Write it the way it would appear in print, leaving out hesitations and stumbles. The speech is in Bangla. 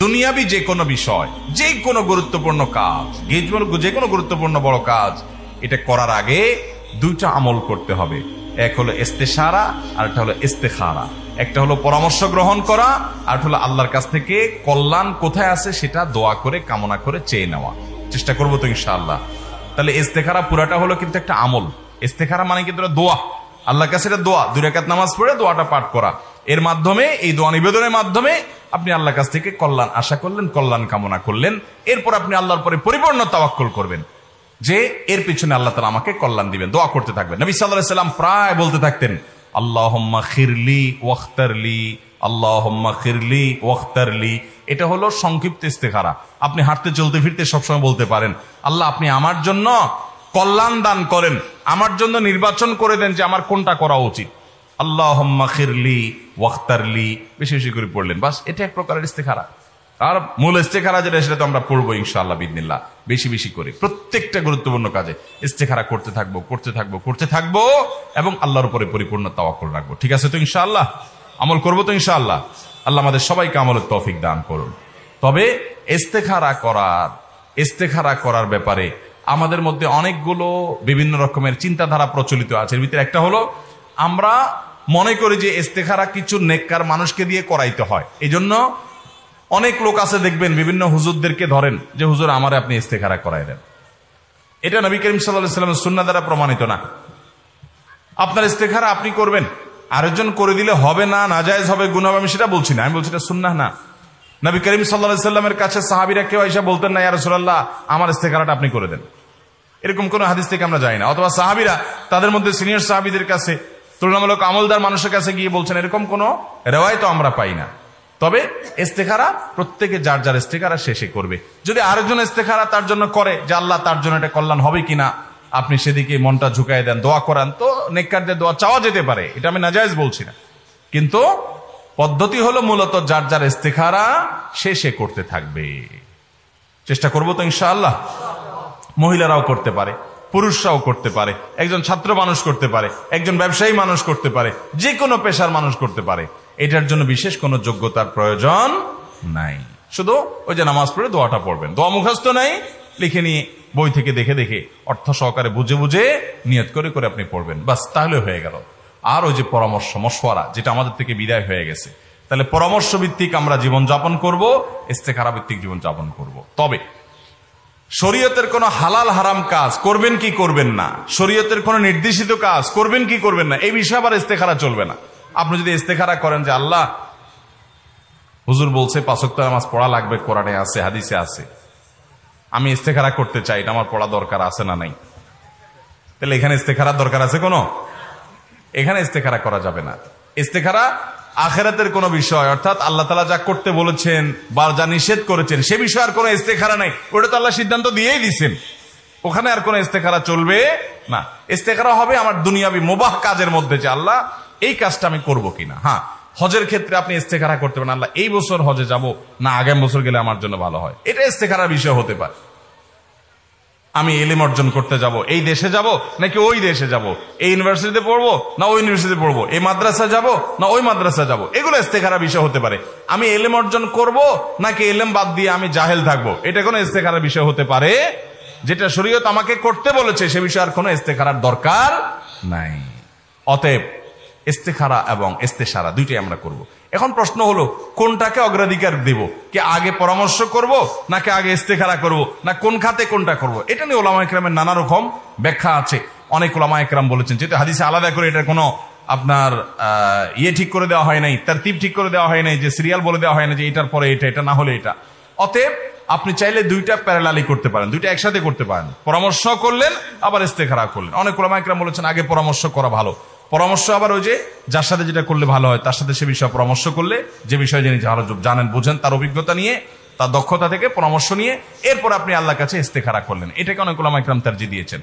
দুনিয়াবি যে কোনো বিষয়, যে কোনো গুরুত্বপূর্ণ কাজ, যে কোনো গুরুত্বপূর্ণ বড় কাজ, এটা করার আগে দুইটা আমল করতে হবে। এক হলো ইস্তেশারা, আর একটা হলো ইস্তেখারা। একটা হলো পরামর্শ গ্রহণ করা, আর হলো আল্লাহর কাছ থেকে কল্যাণ কোথায় আছে সেটা দোয়া করে কামনা করে চেয়ে নেওয়া। চেষ্টা করবো তো ইনশাআল্লাহ। তাহলে ইস্তেখারা পুরাটা হলো কিন্তু একটা আমল। ইস্তেখারা মানে কিন্তু দোয়া, আল্লাহর কাছে এটা দোয়া। 2 রাকাত নামাজ পড়ে দোয়াটা পাঠ করা, এর মাধ্যমে, এই দোয়া নিবেদনের মাধ্যমে আপনি আল্লাহর কাছ থেকে কল্যাণ আশা করলেন, কল্যাণ কামনা করলেন। এরপর আপনি আল্লাহর পরে পরিপূর্ণ তাওয়াক্কুল করবেন যে এর পিছনে আল্লাহ তাআলা আমাকে কল্যাণ দিবেন। দোয়া করতে থাকবেন। নবী সাল্লাল্লাহু আলাইহি ওয়াসাল্লাম প্রায় বলতে থাকতেন, আল্লাহুম্মা খিরলি ওয়াখতারলি, আল্লাহুম্মা খিরলি ওয়াখতারলি। এটা হলো সংক্ষিপ্ত ইস্তেখারা। আপনি হাঁটতে চলতে ফিরতে সবসময় বলতে পারেন, আল্লাহ আপনি আমার জন্য কল্যাণ দান করেন, আমার জন্য নির্বাচন করে দেন যে আমার কোনটা করা উচিত। আল্লাহুম্মা খিরলি ওয়াখতারলি বেশি বেশি করে পড়লেন, বাস। এটা এক প্রকারের ইস্তেখারা। আর মূল ইস্তেখারা যেটা, সেটা তো আমরা পড়বো ইনশাআল্লাহ বিইذনিল্লাহ, বেশি বেশি করে প্রত্যেকটা গুরুত্বপূর্ণ কাজে ইস্তেখারা করতে থাকবো, করতে থাকবো, করতে থাকবো, এবং আল্লাহর উপরে পরিপূর্ণ তাওয়াক্কুল রাখবো। ঠিক আছে তো ইনশাআল্লাহ? আমল করবো তো ইনশাআল্লাহ? আল্লাহ আমাদের সবাইকে আমলের তৌফিক দান করুন। তবে ইস্তেখারা করার ব্যাপারে আমাদের মধ্যে অনেকগুলো বিভিন্ন রকমের চিন্তাধারা প্রচলিত আছে। এর ভিতরে একটা হলো, আমরা মনে করি যে ইস্তেখারা কিছু নেককার মানুষকে দিয়ে করাইতে হয়। এই জন্য অনেক লোক আছে দেখবেন, বিভিন্ন হুজুরদেরকে ধরেন যে হুজুর আমারে আপনি ইস্তেখারা করাই দেন। এটা নবী করিম সাল্লাল্লাহু আলাইহি ওয়াসাল্লামের সুন্নাহ দ্বারা প্রমাণিত না। আপনার ইস্তেখারা আপনি করবেন, আরেকজন করে দিলে হবে না, নাজায়েজ হবে, গুনাহ হবে, আমি সেটা বলছি না। আমি বলছি এটা সুন্নাহ না। নবী করিম সাল্লাল্লাহু আলাইহি ওয়াসাল্লামের কাছে সাহাবীরা কেউ এসে বলতেন না, ইয়া রাসূলুল্লাহ আমার ইস্তেখারাটা আপনি করে দেন। এরকম কোন হাদিস থেকে আমরা যাই না। অথবা সাহাবীরা তাদের মধ্যে সিনিয়র সাহাবীদের কাছে, তুলনামূলক আমলদার মানুষের কাছে গিয়ে বলছেন, এরকম কোন রেওয়ায়েত আমরা পাই না। তবে ইস্তেখারা প্রত্যেকে যার যার ইস্তেখারা শেষে করবে। যদি আরেকজন ইস্তেখারা তার জন্য করে যে আল্লাহ তার জন্য এটা কল্যাণ হবে কিনা, আপনি সেদিকে মনটা ঝুঁকাই দেন, দোয়া করান, তো নেককারদের দোয়া চাওয়া যেতে পারে, এটা আমি নাজায়েজ বলছি না। কিন্তু পদ্ধতি হলো মূলত যার যার ইস্তেখারা শেষে করতে থাকবে। চেষ্টা করবো তো ইনশাআল্লাহ? মহিলারাও করতে পারে, পুরুষরাও করতে পারে, একজন ছাত্র মানুষ করতে পারে, একজন ব্যবসায়ী মানুষ করতে পারে, যে কোনো পেশার মানুষ করতে পারে। এটার জন্য বিশেষ কোনো যোগ্যতার প্রয়োজন নাই। শুধু ওই যে নামাজ পড়ে দোয়াটা পড়বেন, দোয়া মুখস্থ নাই, লিখে নিয়ে বই থেকে দেখে দেখে অর্থ সহকারে বুঝে বুঝে নিয়ত করে করে আপনি পড়বেন, বাস, তাহলে হয়ে গেল। আর ওই যে পরামর্শ মশওয়ারা, যেটা আমাদের থেকে বিদায় হয়ে গেছে, তাহলে পরামর্শ ভিত্তিক আমরা জীবনযাপন করব, ইস্তেখারা ভিত্তিক জীবনযাপন করব। তবে শরীয়তের কোন হালাল হারাম কাজ করবেন কি করবেন না, শরীয়তের কোন নির্দেশিত কাজ করবেন কি করবেন না, এই বিষয়ে আবার ইস্তেখারা চলবে না। আপনি যদি ইস্তেখারা করেন যে আল্লাহ হুজুর বলছে 5 ওয়াক্ত নামাজ পড়া লাগবে, কোরআনে আছে, হাদিসে আছে, আমি ইস্তেখারা করতে চাই, এটা আমার পড়া দরকার আছে না নাই, তাহলে এখানে ইস্তেখারার দরকার আছে কোনো? এখানে ইস্তেখারা করা যাবে না। ইস্তেখারা আখিরাতের কোন বিষয়, অর্থাৎ আল্লাহ তাআলা যা করতে বলেছেন বা যা নিষেধ করেছেন সে বিষয়ে আর কোনো ইস্তেখারা নাই। ওটা তো আল্লাহ সিদ্ধান্ত দিয়েই দিয়েছেন, ওখানে আর কোনো ইস্তেখারা চলবে না। ইস্তেখারা হবে আমার দুনিয়াবি মুবাহ কাজের মধ্যে, যে আল্লাহ এই কাজটা আমি করবো কিনা। হ্যাঁ, হজের ক্ষেত্রে আপনি ইস্তেখারা করতে পারেন, আল্লাহ এই বছর হজে যাব না আগামী বছর গেলে আমার জন্য ভালো হয়, এটা ইস্তেখারার বিষয় হতে পারে। আমি ইলম অর্জন করতে যাব, এই দেশে যাব নাকি ওই দেশে যাব, এই ইউনিভার্সিটিতে পড়বো না ওই ইউনিভার্সিটিতে পড়বো, এই মাদ্রাসা যাব না ওই মাদ্রাসা যাব, এগুলো ইস্তেখারা বিষয় হতে পারে। আমি ইলম অর্জন করব নাকি ইলম বাদ দিয়ে আমি জাহেল থাকবো, এটা কোনো ইস্তেখারা বিষয় হতে পারে। যেটা শরীয়ত আমাকে করতে বলেছে সে বিষয়ে আর কোনো ইস্তেখারার দরকার নাই। অতএব ইস্তেখারা এবং ইস্তেশারা দুইটাই আমরা করব। এখন প্রশ্ন হলো কোনটাকে অগ্রাধিকার দেব, কি আগে পরামর্শ করব নাকি আগে ইস্তেখারা করব, না কোন খাতে কোনটা করব, এটা নিয়ে উলামা ইকরামের নানা রকম ব্যাখ্যা আছে। অনেক উলামা ইকরাম বলেছেন, যেহেতু হাদিসে আলাদা করে এটা কোনো আপনার ঠিক করে দেওয়া হয় নাই, তারতিব ঠিক করে দেওয়া হয় নাই, যে সিরিয়াল বলে দেওয়া হয় না যে এটার পরে এটা, এটা না হলে এটা। অতএব আপনি চাইলে দুইটা প্যারালালি করতে পারেন, দুইটা একসাথে করতে পারেন, পরামর্শ করলেন আবার ইস্তেখারা করলেন। অনেক উলামা ইকরাম বলেছেন আগে পরামর্শ করা ভালো, পরামর্শ আবার ওই যে যার সাথে যেটা করলে ভালো হয় তার সাথে সে বিষয়ে পরামর্শ করলে, যে বিষয়ে যিনি ভালো জানেন বুঝেন, তার অভিজ্ঞতা নিয়ে, তার দক্ষতা থেকে পরামর্শ নিয়ে এরপর আপনি আল্লাহর কাছে ইস্তেখারা করলেন। এটাকে অনেক উলামা ইকরাম তারজিহ দিয়েছেন।